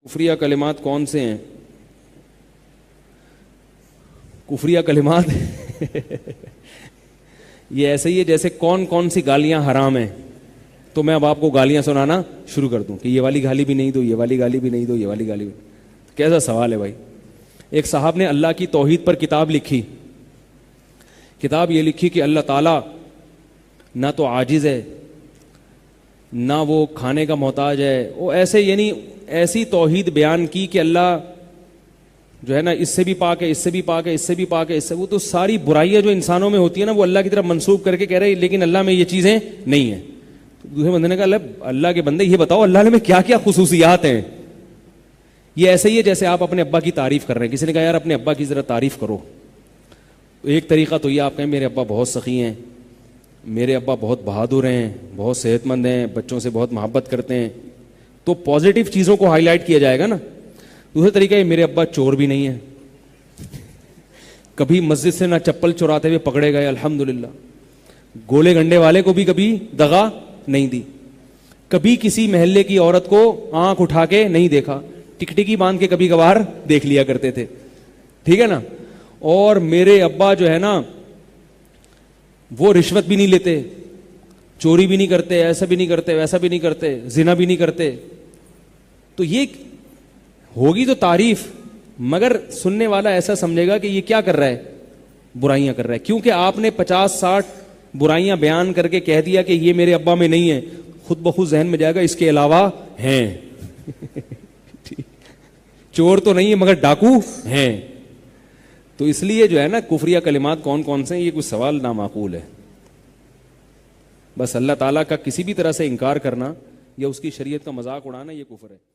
کفریہ کلمات کون سے ہیں؟ کفریہ کلمات یہ ایسے ہی ہے جیسے کون کون سی گالیاں حرام ہیں، تو میں اب آپ کو گالیاں سنانا شروع کر دوں کہ یہ والی گالی بھی نہیں دو، یہ والی گالی بھی نہیں دو، یہ والی گالی بھی. کیسا سوال ہے بھائی. ایک صاحب نے اللہ کی توحید پر کتاب لکھی. کتاب یہ لکھی کہ اللہ تعالیٰ نہ تو عاجز ہے، نہ وہ کھانے کا محتاج ہے. وہ ایسے یعنی ایسی توحید بیان کی کہ اللہ جو ہے نا اس سے بھی پاک ہے، اس سے بھی پاک ہے، اس سے بھی پاک ہے، اس سے وہ تو ساری برائیاں جو انسانوں میں ہوتی ہیں نا وہ اللہ کی طرف منسوب کر کے کہہ رہے ہیں لیکن اللہ میں یہ چیزیں نہیں ہیں. دوسرے بندے نے کہا اللہ کے بندے یہ بتاؤ اللہ میں کیا کیا خصوصیات ہیں. یہ ایسے ہی ہے جیسے آپ اپنے ابا کی تعریف کر رہے ہیں. کسی نے کہا یار اپنے ابا کی ذرا تعریف کرو. ایک طریقہ تو یہ آپ کہیں میرے ابا بہت سخی ہیں، میرے ابا بہت بہادر ہیں، بہت صحت مند ہیں، بچوں سے بہت محبت کرتے ہیں، تو پازیٹیو چیزوں کو ہائی لائٹ کیا جائے گا نا. دوسرا طریقہ ہے میرے ابا چور بھی نہیں ہیں، کبھی مسجد سے نہ چپل چراتے ہوئے پکڑے گئے الحمدللہ، گولے گنڈے والے کو بھی کبھی دغا نہیں دی، کبھی کسی محلے کی عورت کو آنکھ اٹھا کے نہیں دیکھا، ٹکٹکی باندھ کے کبھی کبھار دیکھ لیا کرتے تھے. ٹھیک ہے نا. اور میرے ابا جو ہے نا وہ رشوت بھی نہیں لیتے، چوری بھی نہیں کرتے، ایسا بھی نہیں کرتے، ویسا بھی نہیں کرتے، زنا بھی نہیں کرتے. تو یہ ہوگی تو تعریف، مگر سننے والا ایسا سمجھے گا کہ یہ کیا کر رہا ہے، برائیاں کر رہا ہے. کیونکہ آپ نے 50-60 برائیاں بیان کر کے کہہ دیا کہ یہ میرے ابا میں نہیں ہے، خود بخود ذہن میں جائے گا اس کے علاوہ ہیں. چور تو نہیں ہے مگر ڈاکو ہیں. تو اس لیے جو ہے نا کفریہ کلمات کون کون سے ہیں یہ کچھ سوال نامعقول ہے. بس اللہ تعالیٰ کا کسی بھی طرح سے انکار کرنا یا اس کی شریعت کا مذاق اڑانا یہ کفر ہے.